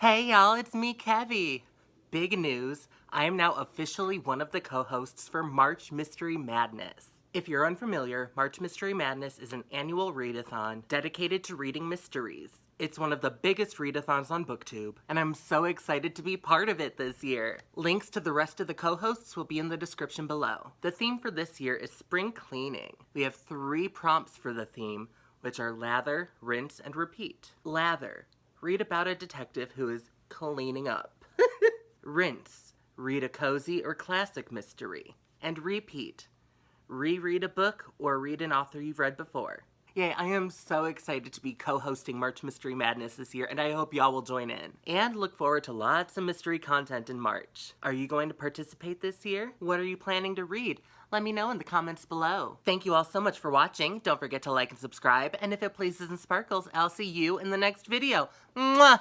Hey y'all, it's me, Kevvie. Big news, I am now officially one of the co-hosts for March Mystery Madness. If you're unfamiliar, March Mystery Madness is an annual readathon dedicated to reading mysteries. It's one of the biggest readathons on BookTube, and I'm so excited to be part of it this year. Links to the rest of the co-hosts will be in the description below. The theme for this year is spring cleaning. We have 3 prompts for the theme, which are lather, rinse, and repeat. Lather. Read about a detective who is cleaning up. Rinse. Read a cozy or classic mystery. And repeat. Reread a book or read an author you've read before. Yay, I am so excited to be co-hosting March Mystery Madness this year, and I hope y'all will join in. And look forward to lots of mystery content in March. Are you going to participate this year? What are you planning to read? Let me know in the comments below. Thank you all so much for watching. Don't forget to like and subscribe, and if it pleases and sparkles, I'll see you in the next video. Mwah!